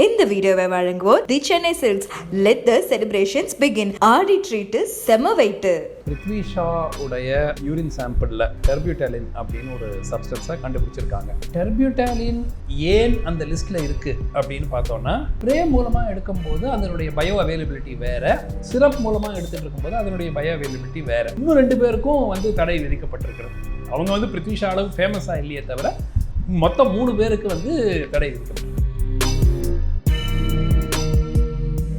இந்த வீடியோவை வழங்குவோர் the Chennai Silks. Let the celebrations begin. Aadi treat செம வெயிட். பிருத்வி ஷா உடைய யூரின் சாம்பிளில் டெர்பியூட்டாலின் அப்படின்னு ஒரு சப்ஸ்டன்ஸை கண்டுபிடிச்சிருக்காங்க. டெர்பியூட்டாலின் ஏன் அந்த லிஸ்ட்டில் இருக்குது அப்படின்னு பார்த்தோன்னா, ஸ்ப்ரே மூலமாக எடுக்கும்போது அதனுடைய பயோ அவைலபிலிட்டி வேறு, சிரப் மூலமாக எடுத்துகிட்டு இருக்கும்போது அதனுடைய பயோ அவைலபிலிட்டி வேறு. இன்னும் 2 பேருக்கும் தடை விதிக்கப்பட்டிருக்கிறது. அவங்க பிருத்வி ஷா அளவு ஃபேமஸாக இல்லையே தவிர மொத்தம் 3 பேருக்கு தடை விதிக்கப்பட்டிருக்கு.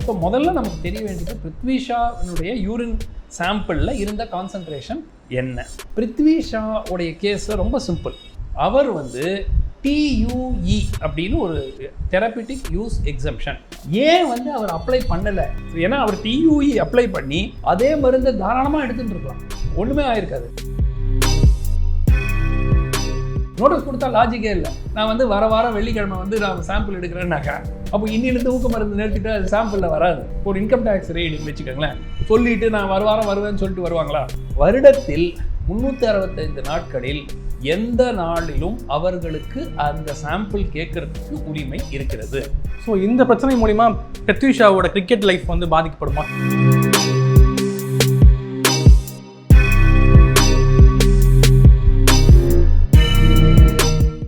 இப்போ முதல்ல நமக்கு தெரிய வேண்டியது பிருத்வி ஷாவுடைய யூரின் சாம்பிளில் இருந்த கான்சன்ட்ரேஷன் என்ன. பிருத்வி ஷா உடைய கேஸ் ரொம்ப சிம்பிள். அவர் TUE அப்படின்னு ஒரு தெரபியூட்டிக் யூஸ் எக்ஸம்ஷன். ஏன் அவர் அப்ளை பண்ணலை? ஏன்னா அவர் TUE அப்ளை பண்ணி அதே மருந்தை தாராளமாக எடுத்துகிட்டு இருக்கலாம், ஒன்றுமே ஆயிருக்காது. நோட்டீஸ் கொடுத்தா லாஜிக்கே இல்லை. நான் வர வாரம் வெள்ளிக்கிழமை நான் சாம்பிள் எடுக்கிறேன்னாக்கா, அப்போ இன்னிலிருந்து ஊக்க மருந்து நிறுத்திட்டு அது சாம்பிளில் வராது. ஒரு இன்கம் டேக்ஸ் ரெய்டு வச்சுக்கோங்களேன், சொல்லிட்டு நான் வாரம் வருவேன்னு சொல்லிட்டு வருவாங்களா? வருடத்தில் 365 நாட்களில் எந்த நாளிலும் அவர்களுக்கு அந்த சாம்பிள் கேட்கறதுக்கு உரிமை இருக்கிறது. ஸோ இந்த பிரச்சனை மூலிமா பிருத்வி ஷாவோட கிரிக்கெட் லைஃப் பாதிக்கப்படுமா?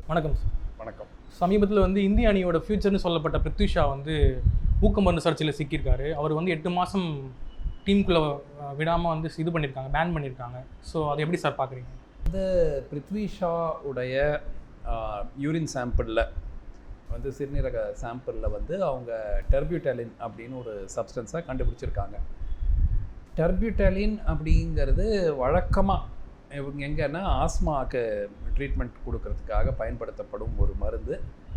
வணக்கம் சார். வணக்கம். சமீபத்தில் இந்திய அணியோட ஃபியூச்சர்னு சொல்லப்பட்ட பிருத்வி ஷா ஊக்க மருந்து சர்ச்சையில் சிக்கியிருக்காரு. அவர் 8 மாதம் டீமுக்குள்ளே விடாமல் இது பண்ணியிருக்காங்க, பேன் பண்ணியிருக்காங்க. ஸோ அதை எப்படி சார் பார்க்குறீங்க? பிருத்வி ஷா உடைய யூரின் சாம்பிளில் சிறுநீரக சாம்பிளில் அவங்க டெர்பியூட்டாலின் அப்படின்னு ஒரு சப்ஸ்டன்ஸை கண்டுபிடிச்சிருக்காங்க. டெர்பியூட்டாலின் அப்படிங்கிறது வழக்கமாக இவங்க எங்கன்னா ஆஸ்மாவுக்கு ட்ரீட்மெண்ட் கொடுக்கறதுக்காக பயன்படுத்தப்படும் ஒரு மருந்து.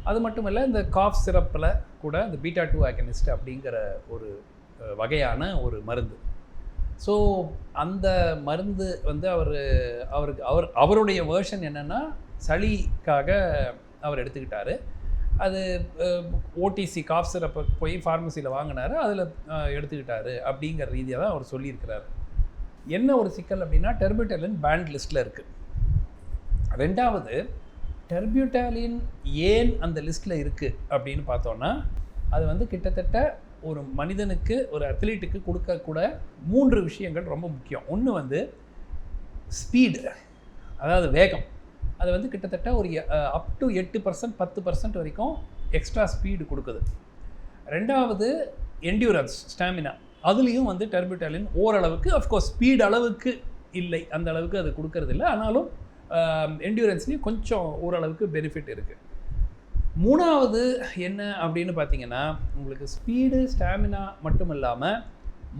அது மட்டும் இல்லை, இந்த காஃப் சிரப்பில் கூட இந்த பீட்டா-2 ஆகனிஸ்ட் அப்படிங்கிற ஒரு வகையான ஒரு மருந்து. ஸோ அந்த மருந்து அவருடைய வேர்ஷன் என்னென்னா, சளிக்காக அவர் எடுத்துக்கிட்டாரு. அது ஓடிசி காஃப் சிரப்பை போய் ஃபார்மசியில் வாங்கினார், அதில் எடுத்துக்கிட்டாரு அப்படிங்கிற ரீதியாக தான் அவர் சொல்லியிருக்கிறாரு. என்ன ஒரு சிக்கல் அப்படின்னா, டெர்பியூட்டாலின் பேண்ட் லிஸ்ட்டில் இருக்குது. ரெண்டாவது, டெர்பியூட்டாலின் ஏன் அந்த லிஸ்ட்டில் இருக்குது அப்படின்னு பார்த்தோன்னா, அது கிட்டத்தட்ட ஒரு மனிதனுக்கு, ஒரு அத்லீட்டுக்கு கொடுக்கக்கூட 3 விஷயங்கள் ரொம்ப முக்கியம். ஒன்று ஸ்பீடு, அதாவது வேகம். அது கிட்டத்தட்ட ஒரு அப் டு 8%, 10% வரைக்கும் எக்ஸ்ட்ரா ஸ்பீடு கொடுக்குது. ரெண்டாவது என்டியூரன்ஸ், ஸ்டாமினா. அதுலேயும் டெர்பியூட்டாலின் ஓரளவுக்கு, அஃப்கோர்ஸ் ஸ்பீட் அளவுக்கு இல்லை, அந்த அளவுக்கு அது கொடுக்கறது இல்லை, ஆனாலும் என்டியூரன்ஸ்லேயும் கொஞ்சம் ஓரளவுக்கு பெனிஃபிட் இருக்குது. மூணாவது என்ன அப்படின்னு பார்த்தீங்கன்னா, உங்களுக்கு ஸ்பீடு, ஸ்டாமினா மட்டும் இல்லாமல்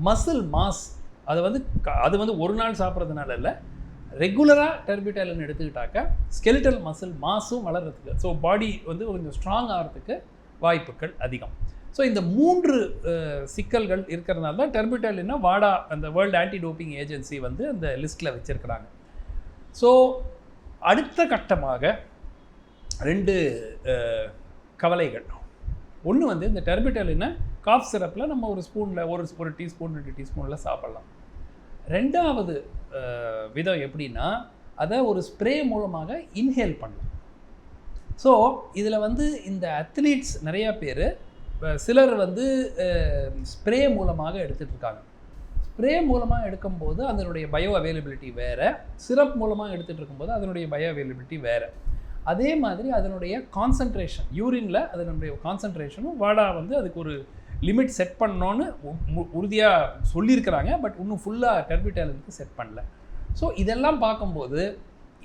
மசில் மாஸ். அது ஒரு நாள் சாப்பிட்றதுனால இல்லை, ரெகுலராக டெர்பியூட்டாலின் எடுத்துக்கிட்டாக்கா ஸ்கெலிட்டல் மசில் மாஸும் வளர்கிறதுக்கு, ஸோ பாடி கொஞ்சம் ஸ்ட்ராங் ஆகிறதுக்கு வாய்ப்புகள் அதிகம். ஸோ இந்த 3 சிக்கல்கள் இருக்கிறதுனால தான் டெர்பியூட்டாலின்னா வாடா, அந்த வேர்ல்டு ஆன்டி டோப்பிங் ஏஜென்சி அந்த லிஸ்ட்டில் வச்சுருக்கிறாங்க. ஸோ அடுத்த கட்டமாக 2 கவலைகள். ஒன்று இந்த டெர்பியூட்டாலினை காஃப் சிரப்பில் நம்ம ஒரு ஸ்பூனில் ஒரு டீஸ்பூன் 2 டீஸ்பூனில் சாப்பிட்லாம். ரெண்டாவது விதம் எப்படின்னா, அதை ஒரு ஸ்ப்ரே மூலமாக இன்ஹேல் பண்ணலாம். ஸோ இதில் இந்த அத்லீட்ஸ் நிறையா பேர், சிலர் ஸ்ப்ரே மூலமாக எடுத்துகிட்டு இருக்காங்க. ஸ்ப்ரே மூலமாக எடுக்கும்போது அதனுடைய பயோ அவைலபிலிட்டி வேறு, சிரப் மூலமாக எடுத்துகிட்டு இருக்கும்போது அதனுடைய பயோ அவைலபிலிட்டி வேறு. அதே மாதிரி அதனுடைய கான்சன்ட்ரேஷன், யூரினில் அதனுடைய கான்சன்ட்ரேஷனும் வாடா அதுக்கு ஒரு லிமிட் செட் பண்ணோன்னு உறுதியாக சொல்லியிருக்கிறாங்க. பட் இன்னும் ஃபுல்லாக டெர்பியூட்டாலினுக்கு செட் பண்ணல. ஸோ இதெல்லாம் பார்க்கும்போது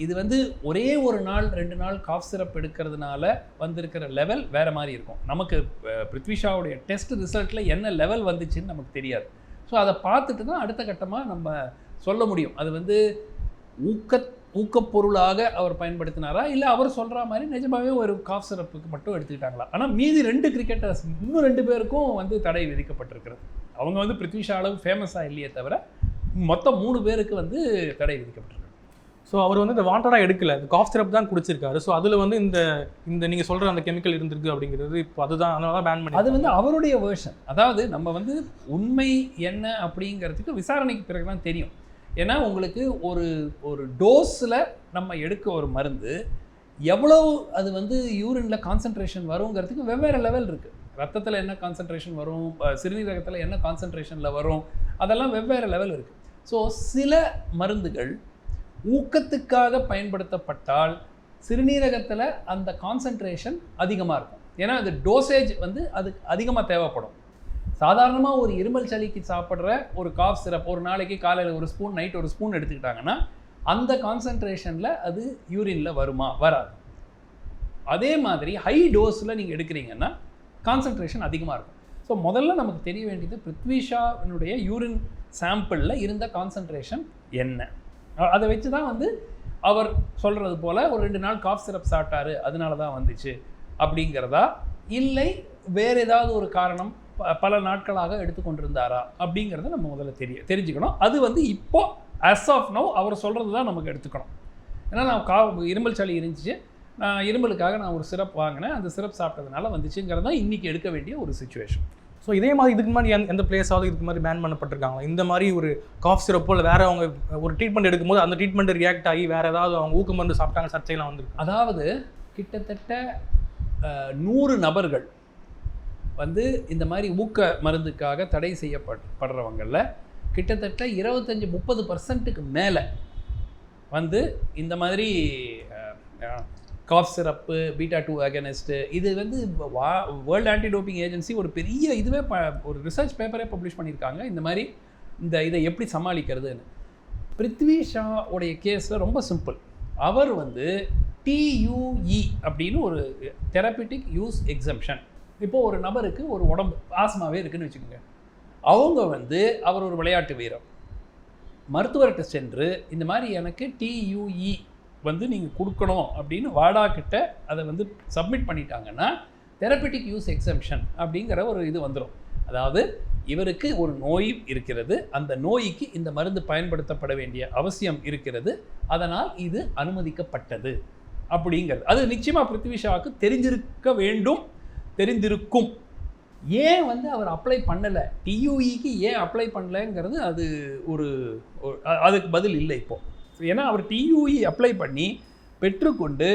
இது ஒரே ஒரு நாள் 2 நாள் காஃப் சிரப் எடுக்கிறதுனால வந்திருக்கிற லெவல் வேறு மாதிரி இருக்கும். நமக்கு பிருத்வி ஷாவுடைய டெஸ்ட் ரிசல்ட்டில் என்ன லெவல் வந்துச்சுன்னு நமக்கு தெரியாது. ஸோ அதை பார்த்துட்டு தான் அடுத்த கட்டமாக நம்ம சொல்ல முடியும். அது ஊக்கப்பொருளாக அவர் பயன்படுத்தினாரா, இல்லை அவர் சொல்கிற மாதிரி நிஜமாகவே ஒரு காஃப் சிரப்புக்கு மட்டும் எடுத்துக்கிட்டாங்களா. ஆனால் மீதி 2 கிரிக்கெட்டர்ஸ், இன்னும் 2 பேருக்கும் தடை விதிக்கப்பட்டிருக்கிறது. அவங்க பிருத்வி ஷா அளவு ஃபேமஸாக இல்லையே தவிர மொத்தம் 3 பேருக்கு தடை விதிக்கப்பட்டிருக்கு. ஸோ அவர் இந்த வாண்டடாக எடுக்கல, இந்த காஃப் சிரப் தான் குடிச்சிருக்காரு. ஸோ அதில் இந்த நீங்கள் சொல்கிற அந்த கெமிக்கல் இருந்திருக்கு அப்படிங்கிறது இப்போ அதுதான், அதனால தான் பேன் பண்ணி. அது அவருடைய வேர்ஷன். அதாவது நம்ம உண்மை என்ன அப்படிங்கிறதுக்கு விசாரணைக்கு பிறகு தான் தெரியும். ஏன்னா உங்களுக்கு ஒரு டோஸில் நம்ம எடுக்க ஒரு மருந்து எவ்வளோ அது யூரினில் கான்சன்ட்ரேஷன் வருங்கிறதுக்கு வெவ்வேறு லெவல் இருக்குது. ரத்தத்தில் என்ன கான்சன்ட்ரேஷன் வரும், சிறுநீரகத்தில் என்ன கான்சன்ட்ரேஷனில் வரும், அதெல்லாம் வெவ்வேறு லெவல் இருக்குது. ஸோ சில மருந்துகள் ஊக்கத்துக்காக பயன்படுத்தப்பட்டால் சிறுநீரகத்தில் அந்த கான்சன்ட்ரேஷன் அதிகமாக இருக்கும். ஏன்னா அது டோசேஜ் வந்து அது அதிகமாக தேவைப்படும். சாதாரணமாக ஒரு இருமல் சளிக்கு சாப்பிட்ற ஒரு காஃப் சிரப் ஒரு நாளைக்கு காலையில் ஒரு ஸ்பூன், நைட் ஒரு ஸ்பூன் எடுத்துக்கிட்டாங்கன்னா அந்த கான்சன்ட்ரேஷனில் அது யூரினில் வருமா? வராது. அதே மாதிரி ஹை டோஸில் நீங்கள் எடுக்கிறீங்கன்னா கான்சன்ட்ரேஷன் அதிகமாக இருக்கும். ஸோ முதல்ல நமக்கு தெரிய வேண்டியது பிருத்வி ஷாவினுடைய யூரின் சாம்பிளில் இருந்த கான்சன்ட்ரேஷன் என்ன. அதை வச்சு தான் வந்து அவர் சொல்கிறது போல் ஒரு 2 நாள் காஃப் சிரப் சாப்பிட்டாரு அதனால தான் வந்துச்சு அப்படிங்கிறதா, இல்லை வேறு ஏதாவது ஒரு காரணம் பல நாட்களாக எடுத்துக்கொண்டிருந்தாரா அப்படிங்கிறத நம்ம முதல்ல தெரிஞ்சுக்கணும். அது வந்து இப்போ as of now அவர் சொல்கிறது தான் நமக்கு எடுத்துக்கணும். ஏன்னா நான் இருமல் சளி இருந்துச்சு, நான் இருமலுக்காக நான் ஒரு சிரப் வாங்கினேன், அந்த சிரப் சாப்பிட்டதுனால வந்துச்சுங்கிறது தான் இன்றைக்கி எடுக்க வேண்டிய ஒரு சுச்சுவேஷன். ஸோ இதே மாதிரி இதுக்கு மாதிரி எந்த பிளேஸாவது இதுக்கு மாதிரி பேன் பண்ணப்பட்டிருக்காங்களா? இந்த மாதிரி ஒரு காஃப் சிரப்போ இல்லை வேறு அவங்க ஒரு ட்ரீட்மெண்ட் எடுக்கும்போது அந்த ட்ரீட்மெண்ட் ரியாக்ட் ஆகி வேறு ஏதாவது அவங்க ஊக்க மருந்து சாப்பிட்டாங்க சர்ச்சைலாம் வந்துருக்கு. அதாவது கிட்டத்தட்ட 100 நபர்கள் வந்து இந்த மாதிரி ஊக்க மருந்துக்காக தடை செய்யப்படுறவங்களில் கிட்டத்தட்ட 25-30% மேலே வந்து இந்த மாதிரி காஃப் சிரப்பு, பீட்டா-2 அகனிஸ்ட்டு, இது வந்து வேர்ல்டு ஆன்டி டோப்பிங் ஏஜென்சி ஒரு பெரிய இதுவே ஒரு ரிசர்ச் பேப்பரே பப்ளிஷ் பண்ணியிருக்காங்க இந்த மாதிரி இதை எப்படி சமாளிக்கிறதுன்னு. பிருத்வி ஷா உடைய கேஸில் ரொம்ப சிம்பிள். அவர் வந்து TUE அப்படின்னு ஒரு தெரபிட்டிக் யூஸ் எக்ஸம்ஷன். இப்போது ஒரு நபருக்கு ஒரு உடம்பு ஆஸ்மாவே இருக்குதுன்னு வச்சுக்கோங்க. அவங்க வந்து அவர் ஒரு விளையாட்டு வீரர், மருத்துவர்கிட்ட சென்று இந்த மாதிரி எனக்கு TUE வந்து நீங்கள் கொடுக்கணும் அப்படின்னு வாடா கிட்ட அதை வந்து சப்மிட் பண்ணிட்டாங்கன்னா தெரபிட்டிக் யூஸ் எக்ஸம்ஷன் அப்படிங்கிற ஒரு இது வந்துடும். அதாவது இவருக்கு ஒரு நோய் இருக்கிறது, அந்த நோய்க்கு இந்த மருந்து பயன்படுத்தப்பட வேண்டிய அவசியம் இருக்கிறது, அதனால் இது அனுமதிக்கப்பட்டது அப்படிங்கிறது. அது நிச்சயமாக பிருத்வி ஷாவுக்கு தெரிந்திருக்கும். ஏன் வந்து அவர் அப்ளை பண்ணலை, TUEக்கு ஏன் அப்ளை பண்ணலைங்கிறது அது அதுக்கு பதில் இல்லை இப்போது. ஏன்னா அவர் TUE அப்ளை பண்ணி பெற்றுக்கொண்டு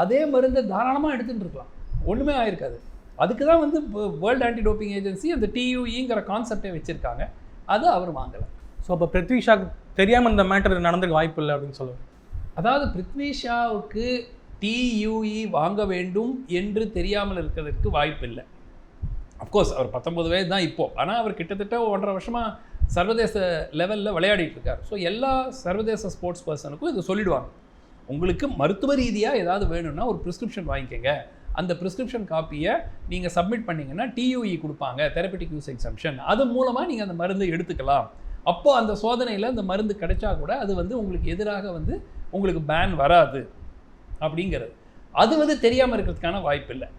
அதே மருந்தை தாராளமாக எடுத்துகிட்டு இருக்கலாம், ஒன்றுமே ஆயிருக்காது. அதுக்கு தான் வந்து வேர்ல்டு ஆன்டி டோப்பிங் ஏஜென்சி அந்த TUEங்கிற கான்செப்டை வச்சுருக்காங்க, அது அவர் வாங்கலை. ஸோ அப்போ பிருத்வி ஷாக்கு தெரியாமல் இந்த மேட்டர் நடந்துக்க வாய்ப்பு இல்லை அப்படின்னு சொல்லுவாங்க. அதாவது பிருத்வி ஷாவுக்கு TUE வாங்க வேண்டும் என்று தெரியாமல் இருக்கிறதுக்கு வாய்ப்பு இல்லை. அஃப்கோர்ஸ் அவர் 19 வயது தான் இப்போது, ஆனால் அவர் கிட்டத்தட்ட 1.5 வருஷமாக சர்வதேச லெவலில் விளையாடிட்டு இருக்கார். ஸோ எல்லா சர்வதேச ஸ்போர்ட்ஸ் பர்சனுக்கும் இது சொல்லிவிடுவாங்க, உங்களுக்கு மருத்துவ ரீதியாக ஏதாவது வேணும்னா ஒரு ப்ரிஸ்கிரிப்ஷன் வாங்கிக்கோங்க, அந்த ப்ரிஸ்கிரிப்ஷன் காப்பியை நீங்கள் சப்மிட் பண்ணிங்கன்னா TUE கொடுப்பாங்க, தெரபிட்டிக் யூஸ் எக்ஸம்ஷன், அது மூலமாக நீங்கள் அந்த மருந்தை எடுத்துக்கலாம். அப்போது அந்த சோதனையில் அந்த மருந்து கிடைச்சா கூட அது வந்து உங்களுக்கு எதிராக வந்து உங்களுக்கு பேன் வராது அப்படிங்கிறது. அது வந்து தெரியாமல் இருக்கிறதுக்கான வாய்ப்பு இல்லை.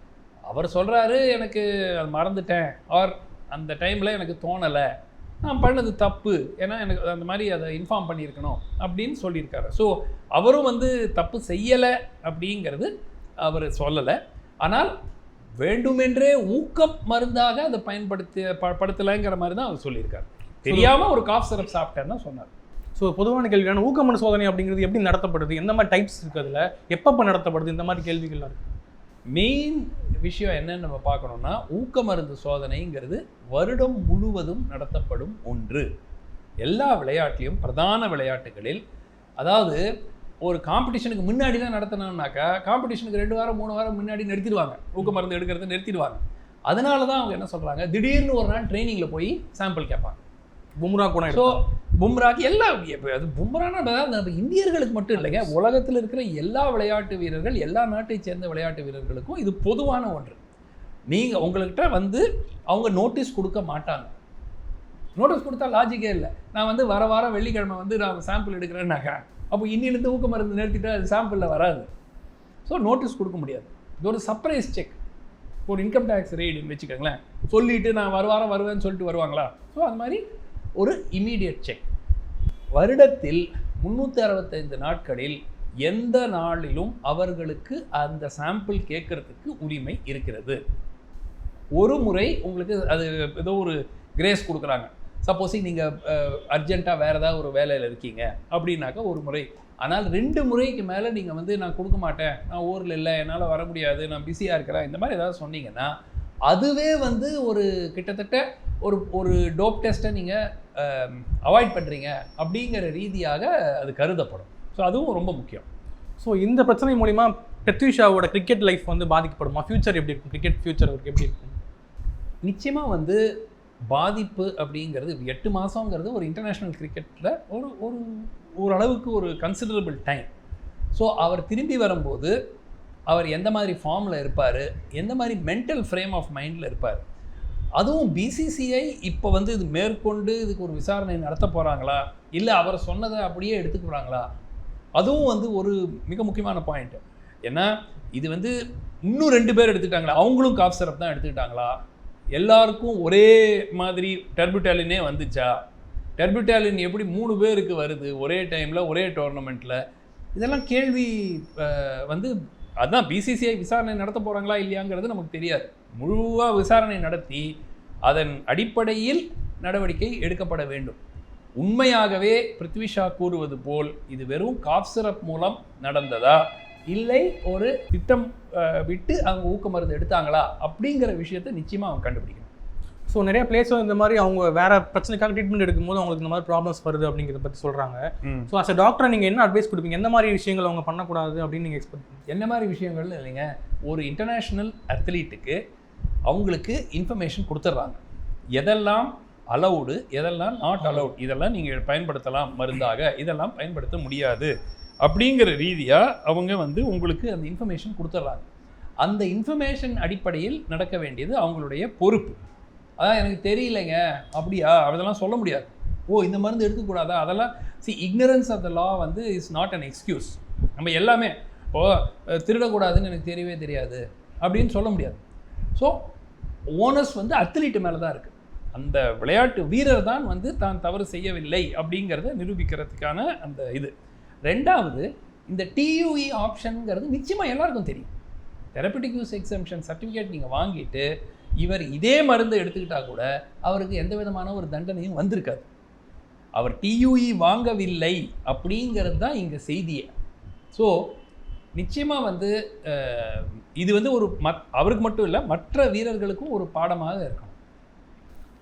அவர் சொல்கிறாரு எனக்கு அது மறந்துட்டேன், ஆர் அந்த டைமில் எனக்கு தோணலை, நான் பண்ணது தப்பு, ஏன்னா எனக்கு அந்த மாதிரி அதை இன்ஃபார்ம் பண்ணியிருக்கணும் அப்படின்னு சொல்லியிருக்காரு. ஸோ அவரும் வந்து தப்பு செய்யலை அப்படிங்கிறது அவர் சொல்லலை. ஆனால் வேண்டுமென்றே ஊக்கம் மருந்தாக அதை படுத்தலைங்கிற மாதிரி தான் அவர் சொல்லியிருக்காரு. தெரியாமல் ஒரு காஃப் சிரப் சாப்பிட்டேன்னு தான் சொன்னார். ஸோ பொதுவான கேள்வியான ஊக்க மருந்து சோதனை அப்படிங்கிறது எப்படி நடத்தப்படுது, எந்த மாதிரி டைப்ஸ் இருக்குது, அதில் எப்போ நடத்தப்படுது, இந்த மாதிரி கேள்விகள்லாம் இருக்குது. மெயின் விஷயம் என்னன்னு நம்ம பார்க்கணுன்னா, ஊக்க மருந்து சோதனைங்கிறது வருடம் முழுவதும் நடத்தப்படும் ஒன்று. எல்லா விளையாட்டுலையும், பிரதான விளையாட்டுகளில், அதாவது ஒரு காம்படிஷனுக்கு முன்னாடி தான் நடத்தினாக்கா காம்படிஷனுக்கு 2 வாரம் 3 வாரம் முன்னாடி நிறுத்திடுவாங்க, ஊக்க மருந்து எடுக்கிறத நிறுத்திடுவாங்க. அதனால தான் அவங்க என்ன சொல்கிறாங்க, திடீர்னு ஒரு நாள் ட்ரைனிங்கில் போய் சாம்பிள் கேட்பாங்க. பும்ரா கூட. ஸோ பும்ராக்கு எல்லாம் அது பும்ரானா நம்ம இந்தியர்களுக்கு மட்டும் இல்லைங்க, உலகத்தில் இருக்கிற எல்லா விளையாட்டு வீரர்கள், எல்லா நாட்டை சேர்ந்த விளையாட்டு வீரர்களுக்கும் இது பொதுவான ஒன்று. நீங்கள் உங்கள்கிட்ட வந்து அவங்க நோட்டீஸ் கொடுக்க மாட்டாங்க. நோட்டீஸ் கொடுத்தா லாஜிக்கே இல்லை. நான் வந்து வாரம் வெள்ளிக்கிழமை வந்து நான் சாம்பிள் எடுக்கிறேன்னாக்கா அப்போ இன்னிலேருந்து ஊக்க மருந்து நிறுத்திட்டு அது சாம்பிளில் வராது. ஸோ நோட்டீஸ் கொடுக்க முடியாது. இது ஒரு சர்ப்ரைஸ் செக். ஒரு இன்கம் டேக்ஸ் ரெய்டுன்னு வச்சுக்கோங்களேன், சொல்லிவிட்டு நான் வாரம் வருவேன்னு சொல்லிட்டு வருவாங்களா? ஸோ அது மாதிரி ஒரு இமீடியட் செக். வருடத்தில் 365 நாட்களில் எந்த நாளிலும் அவர்களுக்கு அந்த சாம்பிள் கேட்கறதுக்கு உரிமை இருக்கிறது. ஒரு முறை உங்களுக்கு அது ஏதோ ஒரு கிரேஸ் கொடுக்குறாங்க. சப்போஸிங் நீங்கள் அர்ஜென்ட்டாக வேறு ஏதாவது ஒரு வேலையில் இருக்கீங்க அப்படின்னாக்கா ஒரு முறை. ஆனால் 2 முறைக்கு மேலே நீங்கள் வந்து நான் கொடுக்க மாட்டேன், நான் ஊரில் இல்லை, என்னால் வர முடியாது, நான் பிஸியாக இருக்கிறேன், இந்த மாதிரி ஏதாவது சொன்னீங்கன்னா அதுவே வந்து ஒரு கிட்டத்தட்ட ஒரு டோப் டெஸ்ட்டை நீங்கள் அவாய்ட் பண்ணுறீங்க அப்படிங்கிற ரீதியாக அது கருதப்படும். ஸோ அதுவும் ரொம்ப முக்கியம். ஸோ இந்த பிரச்சனை மூலிமா பிரத்யூஷாவோட கிரிக்கெட் லைஃப் வந்து பாதிக்கப்படுமா? ஃபியூச்சர் எப்படி இருக்கும்? கிரிக்கெட் ஃபியூச்சர் அவருக்கு எப்படி இருக்கும்? நிச்சயமாக வந்து பாதிப்பு அப்படிங்கிறது 8 மாதங்கிறது ஒரு இன்டர்நேஷ்னல் கிரிக்கெட்டில் ஓரளவுக்கு ஒரு கன்சிடரபிள் டைம். ஸோ அவர் திரும்பி வரும்போது அவர் எந்த மாதிரி ஃபார்மில் இருப்பார், எந்த மாதிரி மென்டல் ஃப்ரேம் ஆஃப் மைண்டில் இருப்பார், அதுவும் பிசிசிஐ இப்போ வந்து இது மேற்கொண்டு இதுக்கு ஒரு விசாரணை நடத்த போகிறாங்களா, இல்லை அவர் சொன்னதை அப்படியே எடுத்துக்கிறாங்களா, அதுவும் வந்து ஒரு மிக முக்கியமான பாயிண்ட். ஏன்னா இது வந்து இன்னும் 2 பேர் எடுத்துக்கிட்டாங்களா, அவங்களும் காஃப் சிரப் தான் எடுத்துக்கிட்டாங்களா, எல்லாருக்கும் ஒரே மாதிரி டெர்புட்டாலினே வந்துச்சா, டெர்புட்டாலின் எப்படி 3 பேருக்கு வருது ஒரே டைமில் ஒரே டோர்னமெண்ட்டில், இதெல்லாம் கேள்வி வந்து அதுதான் பிசிசிஐ விசாரணை நடத்த போகிறாங்களா இல்லையாங்கிறது நமக்கு தெரியாது. முழுவாக விசாரணை நடத்தி அதன் அடிப்படையில் நடவடிக்கை எடுக்கப்பட வேண்டும். உண்மையாகவே பிருத்வி ஷா கூறுவது போல் இது வெறும் காஃப் சிரப் மூலம் நடந்ததா, இல்லை ஒரு திட்டம் விட்டு அவங்க ஊக்க மருந்து எடுத்தாங்களா அப்படிங்கிற விஷயத்தை நிச்சயமாக அவங்க கண்டுபிடிக்கணும். ஸோ நிறைய பிளேஸும் இந்த மாதிரி அவங்க வேறு பிரச்சனைக்காக ட்ரீட்மெண்ட் எடுக்கும்போது அவங்களுக்கு இந்த மாதிரி ப்ராப்ளம்ஸ் வருது அப்படிங்கிறத பற்றி சொல்கிறாங்க. ஸோ அஸ் அ டாக்டர் நீங்கள் என்ன அட்வைஸ் கொடுப்பீங்க? எந்த மாதிரி விஷயங்கள் அவங்க பண்ணக்கூடாது அப்படின்னு நீங்கள் எக்ஸ்பெக்ட் பண்ணுங்க? என்ன மாதிரி விஷயங்கள் இல்லைங்க, ஒரு இன்டர்நேஷ்னல் அத்லீட்டுக்கு அவங்களுக்கு இன்ஃபர்மேஷன் கொடுத்துட்றாங்க, எதெல்லாம் அலவுடு எதெல்லாம் நாட் அலவுட், இதெல்லாம் நீங்கள் பயன்படுத்தலாம் மருந்தாக, இதெல்லாம் பயன்படுத்த முடியாது அப்படிங்கிற ரீதியாக அவங்க வந்து உங்களுக்கு அந்த இன்ஃபர்மேஷன் கொடுத்துட்றாங்க. அந்த இன்ஃபர்மேஷன் அடிப்படையில் நடக்க வேண்டியது அவங்களுடைய பொறுப்பு. அதான் எனக்கு தெரியலைங்க அப்படியா, அதெல்லாம் சொல்ல முடியாது. ஓ இந்த மருந்து எடுக்கக்கூடாதா, அதெல்லாம் இக்னரன்ஸ் ஆஃப் த லா வந்து இஸ் நாட் அன் எக்ஸ்கியூஸ். நம்ம எல்லாமே திருடக்கூடாதுன்னு எனக்கு தெரியவே தெரியாது அப்படின்னு சொல்ல முடியாது. ஸோ ஓனர்ஸ் வந்து அத்லீட்டு மேலே தான் இருக்குது. அந்த விளையாட்டு வீரர் தான் வந்து தான் தவறு செய்யவில்லை அப்படிங்கிறத நிரூபிக்கிறதுக்கான அந்த இது. ரெண்டாவது, இந்த டியூஇ ஆப்ஷனுங்கிறது நிச்சயமாக எல்லாருக்கும் தெரியும். தெரப்பட்டிக் யூஸ் எக்ஸம்ஷன் சர்டிஃபிகேட் நீங்கள் வாங்கிட்டு இவர் இதே மருந்தை எடுத்துக்கிட்டால் கூட அவருக்கு எந்த விதமான ஒரு தண்டனையும் வந்திருக்காது. அவர் டியூஇ வாங்கவில்லை அப்படிங்கிறது தான் இங்கே செய்தியே. ஸோ நிச்சயமாக வந்து இது வந்து ஒரு அவருக்கு மட்டும் இல்லை மற்ற வீரர்களுக்கும் ஒரு பாடமாக இருக்கணும்.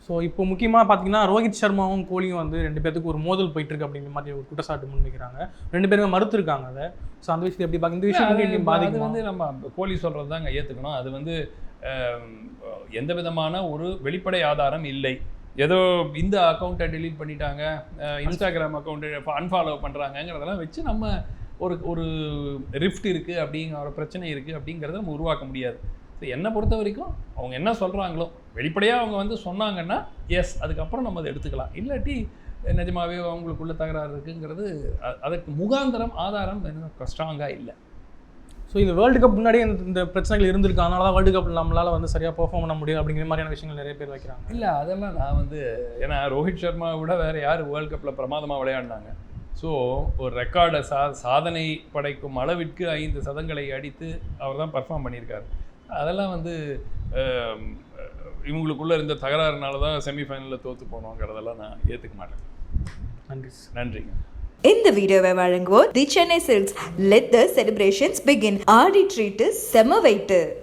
ஸோ இப்போ முக்கியமாக பார்த்தீங்கன்னா ரோஹித் சர்மாவும் கோலியும் வந்து 2 பேருக்கு ஒரு மோதல் போயிட்டுருக்கு அப்படிங்கிற மாதிரி ஒரு குற்றச்சாட்டு முன்வைக்கிறாங்க. 2 பேருமே மறுத்துருக்காங்க அதை. ஸோ அந்த விஷயத்தை எப்படி பார்க்க, இந்த விஷயம் அது வந்து நம்ம கோலி சொல்கிறது தாங்க ஏற்றுக்கணும். அது வந்து எந்த விதமான ஒரு வெளிப்படை ஆதாரம் இல்லை. ஏதோ இந்த அக்கௌண்ட்டை டெலீட் பண்ணிட்டாங்க, இன்ஸ்டாகிராம் அக்கௌண்ட்டை அன்ஃபாலோ பண்ணுறாங்கங்கிறதெல்லாம் வச்சு நம்ம ஒரு ரிஃப்ட் இருக்குது அப்படிங்கிற ஒரு பிரச்சனை இருக்குது அப்படிங்கிறத நம்ம உருவாக்க முடியாது. ஸோ என்னை பொறுத்த வரைக்கும் அவங்க என்ன சொல்கிறாங்களோ வெளிப்படையாக அவங்க வந்து சொன்னாங்கன்னா எஸ், அதுக்கப்புறம் நம்ம அதை எடுத்துக்கலாம். இல்லாட்டி நிஜமாகவே அவங்களுக்குள்ள தகராறு இருக்குங்கிறது அதுக்கு முகாந்திரம் ஆதாரம் ஸ்ட்ராங்காக இல்லை. ஸோ இந்த வேர்ல்டு கப் முன்னாடியே இந்த பிரச்சனைகள் இருந்திருக்கு, அதனால தான் வேர்ல்டு கப் நம்மளால் வந்து சரியாக பெர்ஃபார்ம் பண்ண முடியும் அப்படிங்கிற மாதிரியான விஷயங்கள் நிறைய பேர் வைக்கிறாங்க. இல்லை அதெல்லாம் நான் வந்து ஏன்னா ரோஹித் சர்மாவை விட வேறு யார் வேர்ல்டு கப்பில் பிரமாதமாக விளையாடினாங்க. ஸோ ஒரு ரெக்கார்டை சாதனை படைக்கும் அளவிற்கு 5 சதங்களை அடித்து அவர் தான் பர்ஃபார்ம் பண்ணியிருக்காரு. அதெல்லாம் வந்து இவங்களுக்குள்ளே இருந்த தகராறுனால தான் செமிஃபைனலில் தோற்று போனோங்கிறதெல்லாம் நான் ஏற்றுக்க மாட்டேன். நன்றிங்க. இந்த வீடியோவை வழங்குவோர் the Chennai Silks. Let the celebrations begin. Aadi treat செம வெயிட்.